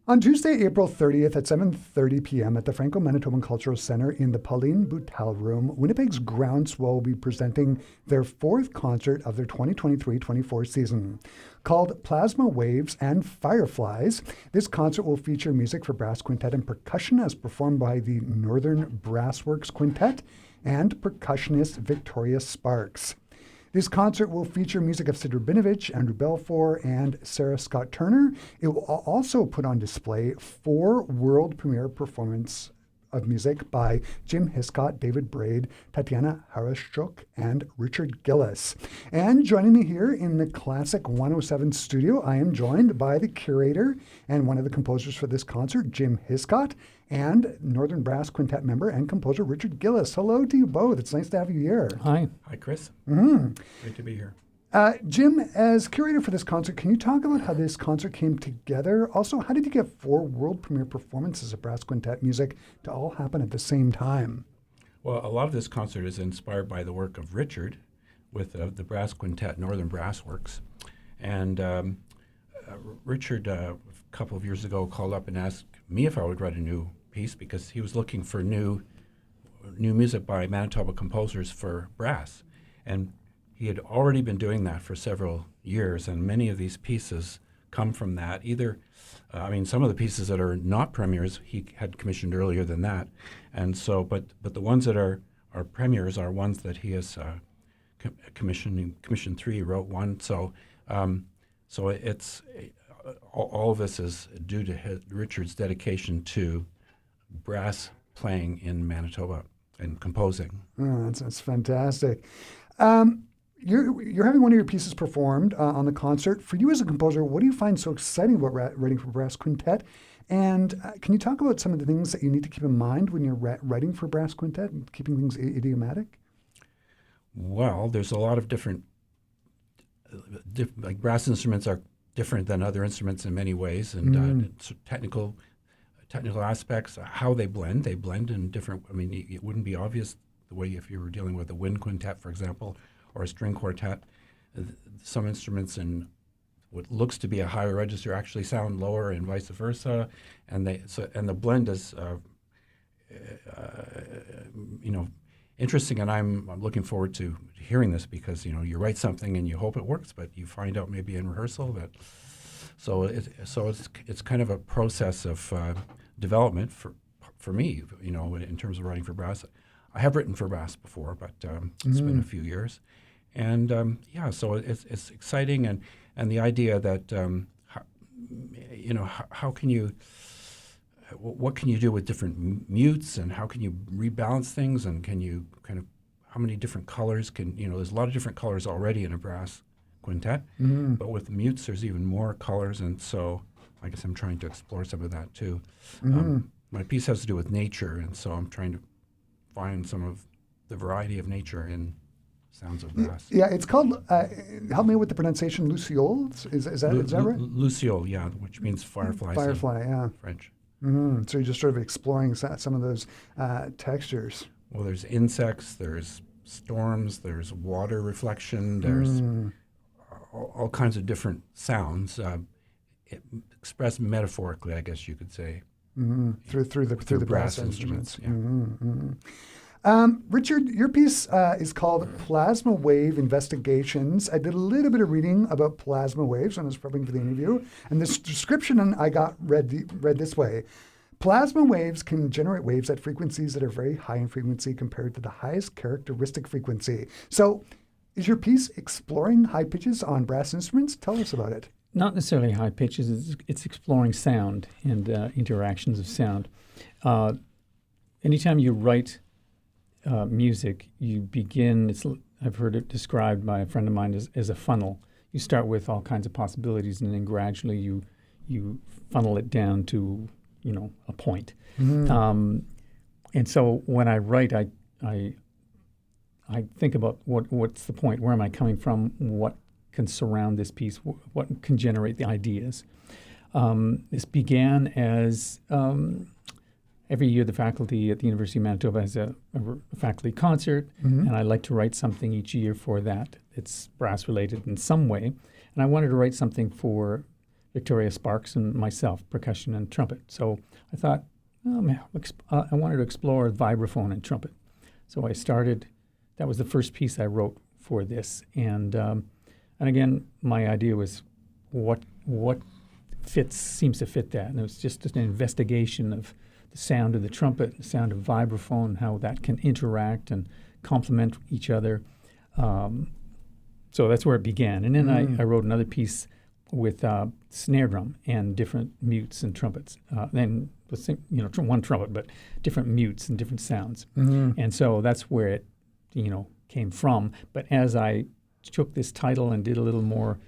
On Tuesday, April 30th at 7:30 p.m. at the Franco-Manitoban Cultural Centre in the Pauline Boutel Room, Winnipeg's GroundSwell will be presenting their fourth concert of their 2023-24 season. Called Plasma Waves and Fireflies, this concert will feature music for brass quintet and percussion as performed by the Northern Brassworks Quintet and percussionist Victoria Sparks. This concert will feature music of Sid Rabinovich, Andrew Belfour, and Sarah Scott Turner. It will also put on display 4 world premiere performances of music by Jim Hiscott, David Braid, Tatiana Harashchuk, and Richard Gillis. And joining me here in the Classic 107 studio, I am joined by the curator and one of the composers for this concert, Jim Hiscott, and Northern Brass Quintet member and composer Richard Gillis. Hello to you both. It's nice to have you here. Hi. Hi, Chris. Great to be here. Jim, as curator for this concert, can you talk about how this concert came together? Also, how did you get 4 world premiere performances of brass quintet music to all happen at the same time? Well, a lot of this concert is inspired by the work of Richard with the brass quintet, Northern Brassworks. And Richard, a couple of years ago, called up and asked me if I would write a new piece because he was looking for new music by Manitoba composers for brass. And he had already been doing that for several years, and many of these pieces come from that. Either, some of the pieces that are not premieres he had commissioned earlier than that, and so, but the ones that are premieres are ones that he has commissioned 3, wrote 1. So it's all of this is due to Richard's dedication to brass playing in Manitoba and composing. Oh, that's fantastic. You're having one of your pieces performed on the concert. For you as a composer, what do you find so exciting about writing for brass quintet? And can you talk about some of the things that you need to keep in mind when you're writing for brass quintet and keeping things idiomatic? Well, there's a lot of different, like brass instruments are different than other instruments in many ways, and technical aspects, how they blend in different, it wouldn't be obvious the way if you were dealing with a wind quintet, for example, or a string quartet. Some instruments in what looks to be a higher register actually sound lower, and vice versa. And the blend is, interesting. And I'm looking forward to hearing this because you write something and you hope it works, but you find out maybe in rehearsal that. So it's kind of a process of development for me. In terms of writing for brass. I have written for brass before, but it's been a few years. And so it's exciting, and the idea that how can you, what can you do with different mutes, and how can you rebalance things, and can you kind of, how many different colors can, there's a lot of different colors already in a brass quintet, but with mutes there's even more colors, and so I guess I'm trying to explore some of that too. My piece has to do with nature, and so I'm trying to find some of the variety of nature in sounds of brass. Yeah, it's called, help me with the pronunciation, lucioles? Is that right? Luciole, yeah, which means fireflies. Firefly, yeah. French. So you're just sort of exploring some of those textures. Well, there's insects, there's storms, there's water reflection, there's all kinds of different sounds expressed metaphorically, I guess you could say. Through the brass instruments. Yeah. Richard, your piece is called Plasma Wave Investigations. I did a little bit of reading about plasma waves when I was prepping for the interview, and this description I got read this way. Plasma waves can generate waves at frequencies that are very high in frequency compared to the highest characteristic frequency. So is your piece exploring high pitches on brass instruments? Tell us about it. Not necessarily high pitches. It's exploring sound and interactions of sound. Anytime you write music, you begin, I've heard it described by a friend of mine as a funnel. You start with all kinds of possibilities, and then gradually you funnel it down to a point. And so when I write, I think about what's the point, where am I coming from, what can surround this piece, what can generate the ideas. This began as every year the faculty at the University of Manitoba has a faculty concert, and I like to write something each year for that. It's brass related in some way, and I wanted to write something for Victoria Sparks and myself, percussion and trumpet. So I thought, oh, man, I wanted to explore vibraphone and trumpet. So I started. That was the first piece I wrote for this, and again, my idea was what seems to fit that, and it was just an investigation of the sound of the trumpet, the sound of vibraphone, how that can interact and complement each other. So that's where it began, and then I wrote another piece with snare drum and different mutes and trumpets. Then one trumpet, but different mutes and different sounds. And so that's where it, came from. But as I took this title and did a little more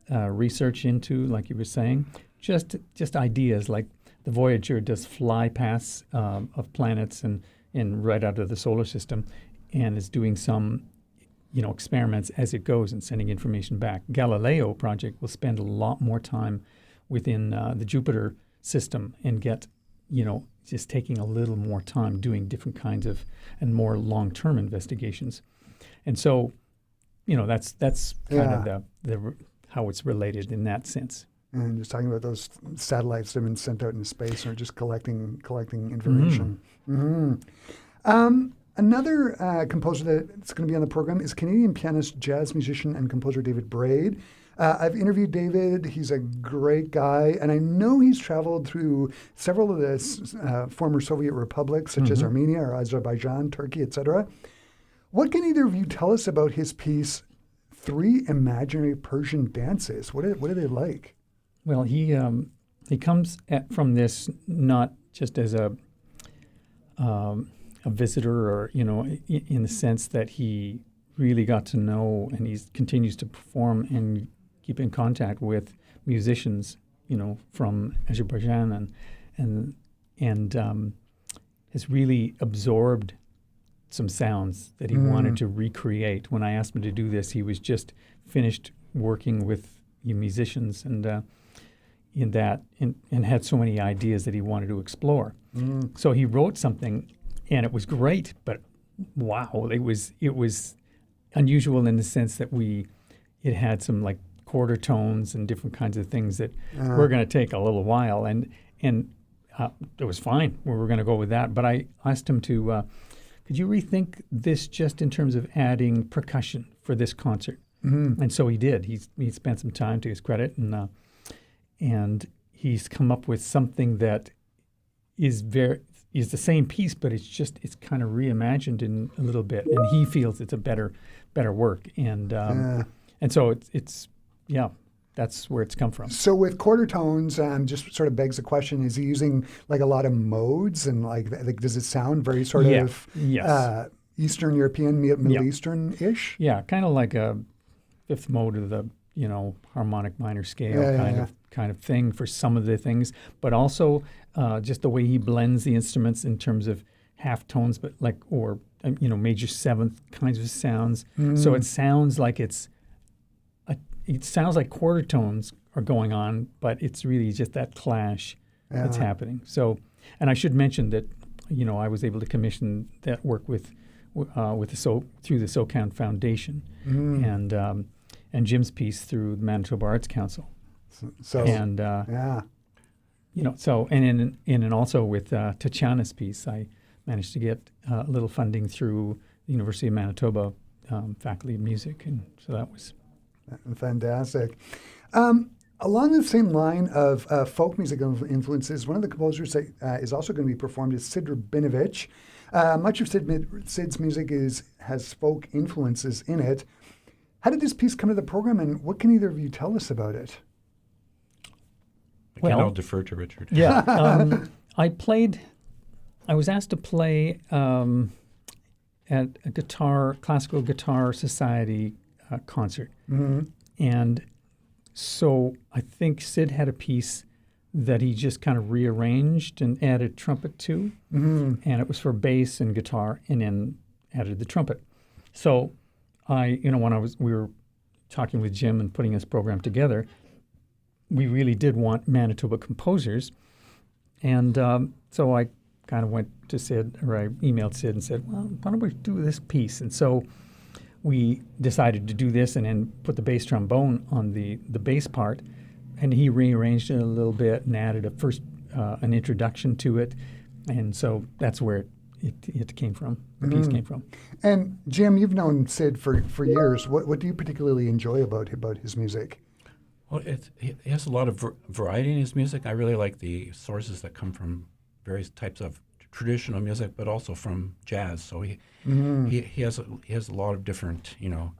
research into, like you were saying, just ideas like the Voyager does fly paths of planets and right out of the solar system, and is doing some experiments as it goes and sending information back. Galileo project will spend a lot more time within the Jupiter system and get, just taking a little more time doing different kinds of and more long-term investigations. And so, that's kind of the how it's related in that sense. And just talking about those satellites that have been sent out into space or just collecting information. Another composer that's going to be on the program is Canadian pianist, jazz musician, and composer David Braid. I've interviewed David. He's a great guy, and I know he's traveled through several of the former Soviet republics, such as Armenia or Azerbaijan, Turkey, etc. What can either of you tell us about his piece, Three Imaginary Persian Dances? What are they like? Well, he comes from this not just as a visitor, or in the sense that he really got to know, and he continues to perform and keep in contact with musicians, from Azerbaijan, and has really absorbed some sounds that he wanted to recreate. When I asked him to do this, he was just finished working with musicians and had so many ideas that he wanted to explore. So he wrote something, and it was great, but wow, it was unusual in the sense that it had some like quarter tones and different kinds of things that were going to take a little while, and it was fine. We were going to go with that, but I asked him to, could you rethink this just in terms of adding percussion for this concert? And so he did. He spent some time, to his credit, and he's come up with something that is the same piece, but it's kind of reimagined in a little bit, and he feels it's a better work, and so it's that's where it's come from. So with quarter tones, just sort of begs the question: is he using like a lot of modes, and like does it sound very sort of Eastern European, Middle Eastern-ish? Yeah, kind of like a fifth mode of the harmonic minor scale kind of thing for some of the things, but also just the way he blends the instruments in terms of half tones, but major seventh kinds of sounds. So it sounds like it sounds like quarter tones are going on, but it's really just that clash that's happening. So, and I should mention that I was able to commission that work through the SOCAN Foundation, and Jim's piece through the Manitoba Arts Council. So and also with Tatjana's piece, I managed to get a little funding through the University of Manitoba Faculty of Music, and so that was fantastic. Along the same line of folk music influences, one of the composers that is also going to be performed is Sid Rabinovich. Much of Sid's music has folk influences in it. How did this piece come to the program, and what can either of you tell us about it? I'll defer to Richard. Yeah. I was asked to play at a classical guitar society concert. And so I think Sid had a piece that he just kind of rearranged and added trumpet to, and it was for bass and guitar, and then added the trumpet. So when we were talking with Jim and putting this program together, we really did want Manitoba composers, and so I kind of went to Sid, or I emailed Sid and said, well, why don't we do this piece? And so we decided to do this, and then put the bass trombone on the bass part, and he rearranged it a little bit and added an introduction to it, and so that's where it came from. The piece came from. And Jim, you've known Sid for years. What do you particularly enjoy about his music? Well, he has a lot of variety in his music. I really like the sources that come from various types of traditional music, but also from jazz. So he has a lot of different, you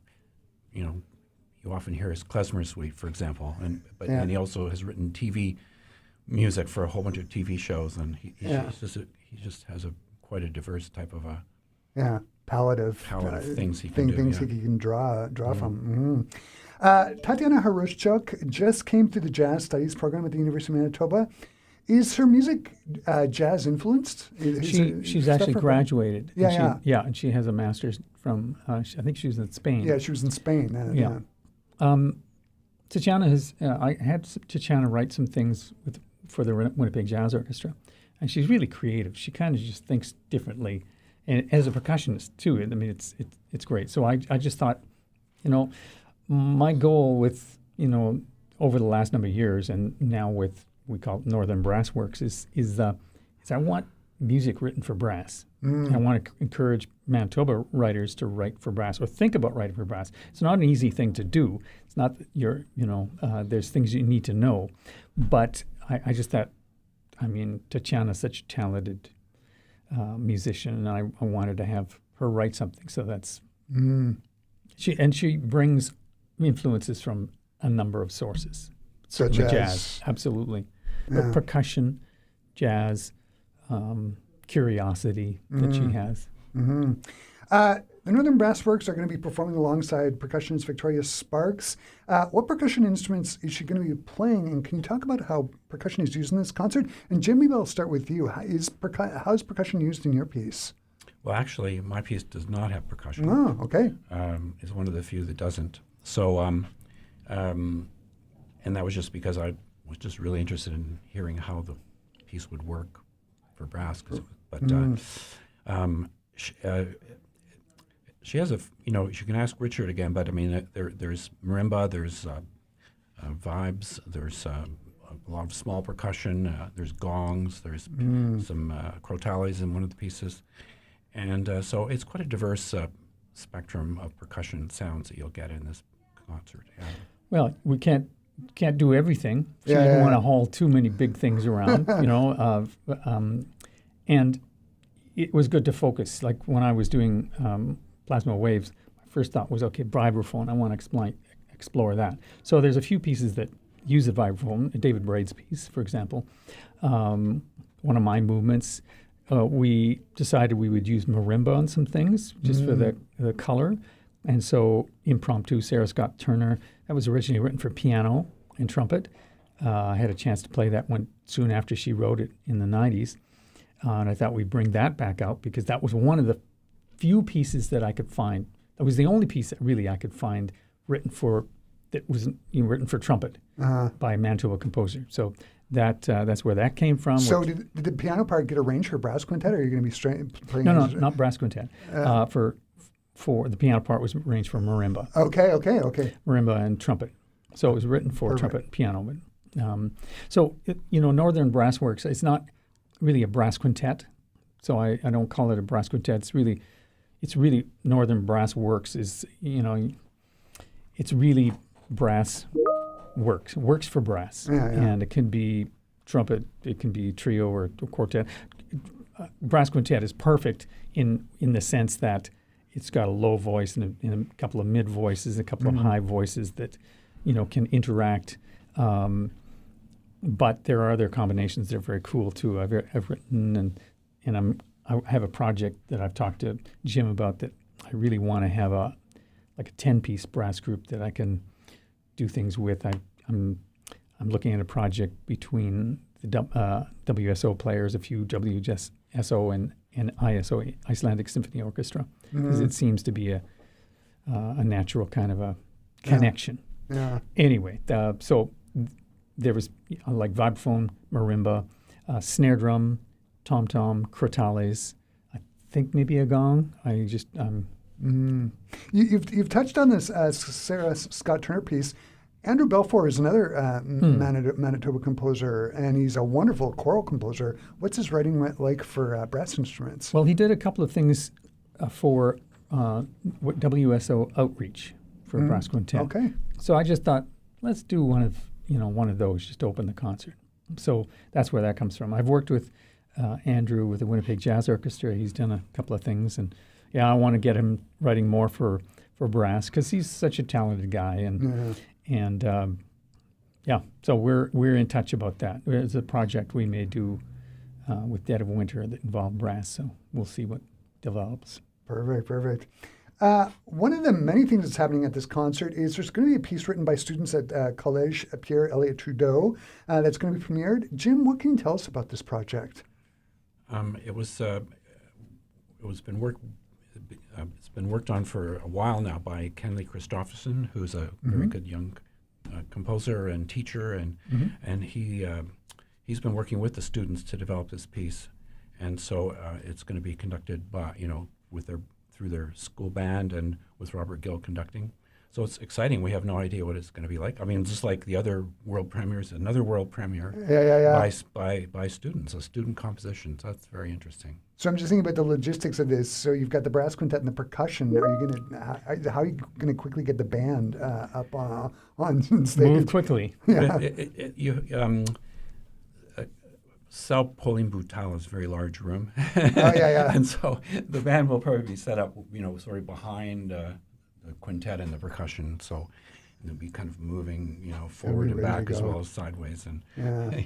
often hear his klezmer suite, for example, and he also has written TV music for a whole bunch of TV shows, and he just has quite a diverse type of palette of things he can do. Things he can draw from. Tatiana Harushchuk just came through the Jazz Studies program at the University of Manitoba. Is her music jazz influenced? She's actually graduated. Yeah, and she has a master's from, I think she was in Spain. Yeah, she was in Spain. Tatiana I had Tatiana write some things for the Winnipeg Jazz Orchestra, and she's really creative. She kind of just thinks differently, and as a percussionist too. I mean, it's great. So I just thought, my goal with over the last number of years, and now with we call it Northern Brass Works, is I want music written for brass. I want to encourage Manitoba writers to write for brass or think about writing for brass. It's not an easy thing to do. It's not there's things you need to know, but I just thought, Tatiana's such a talented musician, and I wanted to have her write something. So that's she brings influences from a number of sources, such as jazz, absolutely, but percussion, jazz, curiosity that she has. The Northern Brass Works are going to be performing alongside percussionist Victoria Sparks. What percussion instruments is she going to be playing, and can you talk about how percussion is used in this concert? And Jim, maybe I'll start with you. How is percussion used in your piece? Well, actually, my piece does not have percussion. Oh, okay. It's one of the few that doesn't. So, and that was just because I was just really interested in hearing how the piece would work for brass. She has you can ask Richard again, but there's marimba, there's vibes, there's a lot of small percussion, there's gongs, there's some crotales in one of the pieces. And so it's quite a diverse spectrum of percussion sounds that you'll get in this concert. Yeah. Well, we can't do everything. So you don't want to haul too many big things around, and it was good to focus. Like when I was doing Plasma Waves, my first thought was, okay, vibraphone, I want to explore that. So there's a few pieces that use the vibraphone. David Braid's piece, for example. One of my movements, we decided we would use marimba on some things just for the color. And so impromptu, Sarah Scott Turner, that was originally written for piano and trumpet. I had a chance to play that one soon after she wrote it in the 90s. And I thought we'd bring that back out because that was one of the few pieces that I could find. That was the only piece that really I could find written for trumpet by a Manitoba composer. So that's where that came from. So did the piano part get arranged for brass quintet, or are you going to be playing? No, not brass quintet. For the piano part was arranged for marimba. Okay. Marimba and trumpet. So it was written for trumpet and piano. But, Northern Brass Works, it's not really a brass quintet. So I don't call it a brass quintet. It's really Northern Brass Works is, it's really brass works for brass. And it can be trumpet, it can be trio or quartet. Brass quintet is perfect in the sense that it's got a low voice and a couple of mid voices, a couple of high voices that, can interact. But there are other combinations that are very cool too. I've written and I have a project that I've talked to Jim about that I really want to have a 10-piece brass group that I can do things with. I'm looking at a project between the WSO players, a few WSO and ISO, Icelandic Symphony Orchestra, because it seems to be a natural kind of a connection. Yeah. Anyway, so there was like vibraphone, marimba, snare drum, tom-tom, crotales, I think maybe a gong. You've touched on this Sarah Scott Turner piece. Andrew Belfour is another Manitoba composer, and he's a wonderful choral composer. What's his writing like for brass instruments? Well, he did a couple of things for WSO Outreach for brass quintet. Okay. So I just thought, let's do one of those just to open the concert. So that's where that comes from. I've worked with Andrew with the Winnipeg Jazz Orchestra. He's done a couple of things, and I want to get him writing more for brass because he's such a talented guy, so we're in touch about that. It's a project we may do with Dead of Winter that involved brass, so we'll see what develops. Perfect. One of the many things that's happening at this concert is there's going to be a piece written by students at Collège Pierre Elliott Trudeau that's going to be premiered. Jim, what can you tell us about this project? It's been worked on for a while now by Kenley Christopherson, who's a very good young composer and teacher, and he's been working with the students to develop this piece, and so it's going to be conducted by through their school band and with Robert Gill conducting. So it's exciting. We have no idea what it's going to be like. I mean, just like the other world premieres, another world premiere by students, a student composition. So that's very interesting. So I'm just thinking about the logistics of this. So you've got the brass quintet and the percussion. How are you going to quickly get the band up on stage? Move quickly. Yeah. Salle Pauline Boutal is a very large room. Yeah. And so the band will probably be set up, sort of behind the quintet and the percussion. So they'll be kind of moving, forward and back as well as sideways. And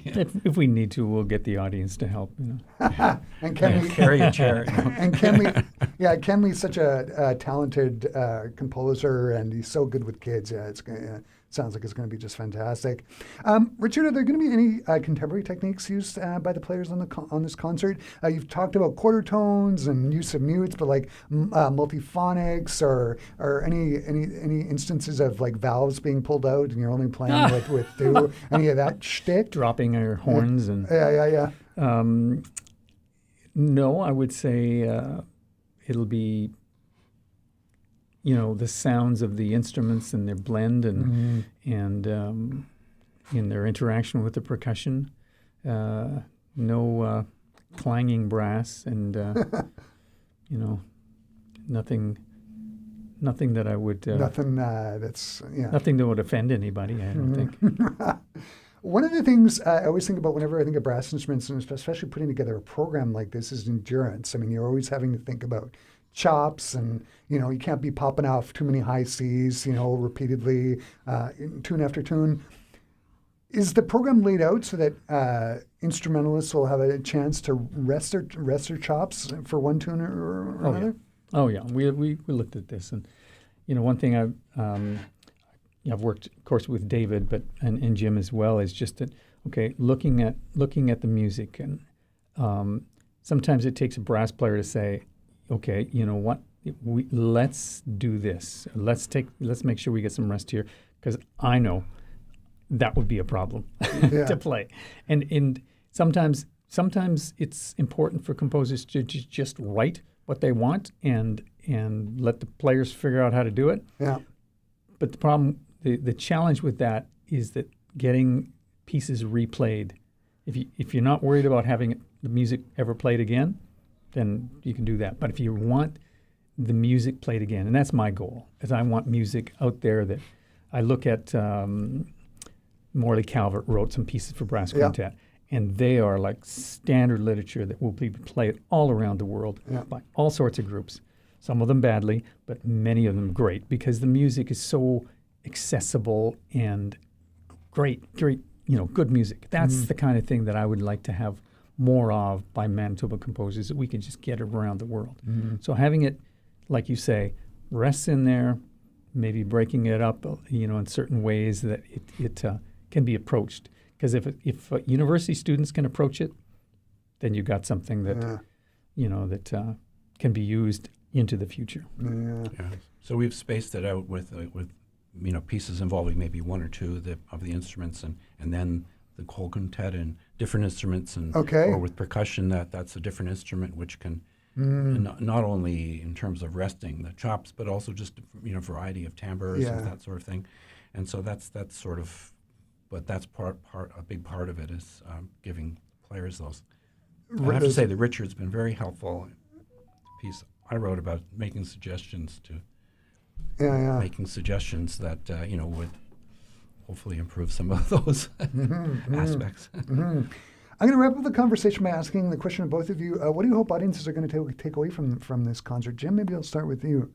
if we need to, we'll get the audience to help. And Kenley carry a chair. And Kenley's such a talented composer, and he's so good with kids. Yeah, sounds like it's going to be just fantastic. Richard, are there going to be any contemporary techniques used by the players on this concert? You've talked about quarter tones and use of mutes, but like multiphonics or any instances of like valves being pulled out and you're only playing with two, any of that shtick? Dropping our horns and no, I would say it'll be the sounds of the instruments and their blend and in their interaction with the percussion. No clanging brass and nothing that I would nothing that would offend anybody. I don't think. One of the things I always think about whenever I think of brass instruments, and especially putting together a program like this, is endurance. I mean, you're always having to think about chops, and you can't be popping off too many high C's, repeatedly, tune after tune. Is the program laid out so that instrumentalists will have a chance to rest their chops for one tune or another? Oh yeah, we looked at this, and one thing I've worked, of course, with David, and Jim as well, is just that looking at the music, and sometimes it takes a brass player to say, okay, you know what? Let's do this. Let's make sure we get some rest here, because I know that would be a problem to play. And sometimes it's important for composers to just write what they want and let the players figure out how to do it. Yeah. But the problem, the challenge with that is that getting pieces replayed. If you're not worried about having the music ever played again, then you can do that. But if you want the music played again, and that's my goal, is I want music out there that I look at. Morley Calvert wrote some pieces for brass quintet, and they are like standard literature that will be played all around the world by all sorts of groups. Some of them badly, but many of them great, because the music is so accessible and great, good music. That's the kind of thing that I would like to have more of by Manitoba composers, that we can just get around the world. So having it, like you say, rests in there, maybe breaking it up, in certain ways that it can be approached. Because if university students can approach it, then you've got something that that can be used into the future. Yeah. So we've spaced it out with pieces involving maybe one or two of the instruments, and then the whole quintet and different instruments, and or with percussion that's a different instrument which can not only in terms of resting the chops, but also just variety of timbres and that sort of thing. And so that's sort of, but that's a big part of it is giving players those. I have to say that Richard's been very helpful. The piece I wrote about making suggestions that would hopefully improve some of those aspects. I'm going to wrap up the conversation by asking the question of both of you. What do you hope audiences are going to take away from this concert? Jim, maybe I'll start with you.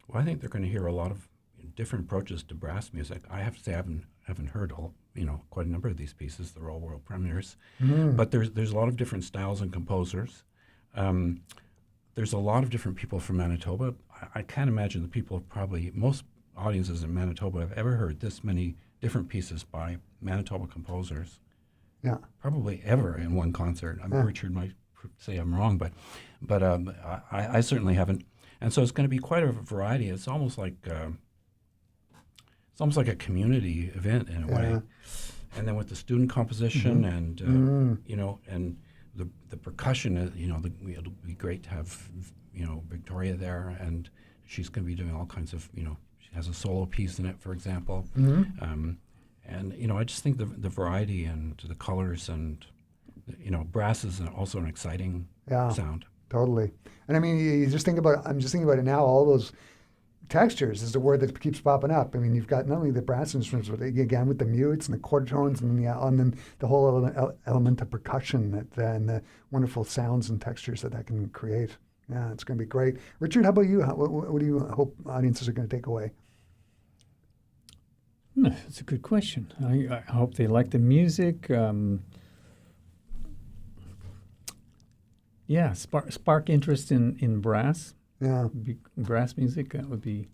Well, I think they're going to hear a lot of different approaches to brass music. I have to say I haven't heard quite a number of these pieces. They're all world premieres. But there's a lot of different styles and composers. There's a lot of different people from Manitoba. I can't imagine most audiences in Manitoba have ever heard this many different pieces by Manitoba composers. Yeah. Probably ever in one concert. Richard might say I'm wrong, but I certainly haven't. And so it's going to be quite a variety. It's almost like a community event in a way. And then with the student composition and and the percussion, it'll be great to have Victoria there, and she's going to be doing all kinds of she has a solo piece in it, for example. And I just think the variety and the colors and brass is also an exciting sound. Totally. And I mean, I'm just thinking about it now. All those textures is a word that keeps popping up. I mean, you've got not only the brass instruments, but again with the mutes and the quarter tones and then the whole element of percussion and the wonderful sounds and textures that can create. Yeah, it's going to be great. Richard, how about you? What do you hope audiences are going to take away? That's a good question. I hope they like the music. Spark interest in brass. Yeah, brass music. That would be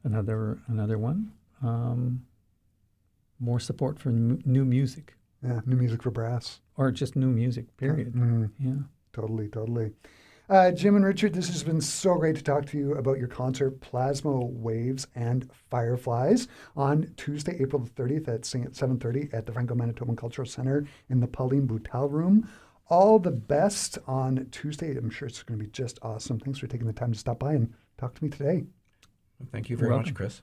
another one. More support for new music. Yeah, new music for brass, or just new music. Period. Yeah, totally. Jim and Richard, this has been so great to talk to you about your concert, Plasma Waves and Fireflies, on Tuesday, April the 30th at 7:30 at the Franco-Manitoban Cultural Centre in the Pauline Boutal Room. All the best on Tuesday. I'm sure it's going to be just awesome. Thanks for taking the time to stop by and talk to me today. Thank you very much, Chris.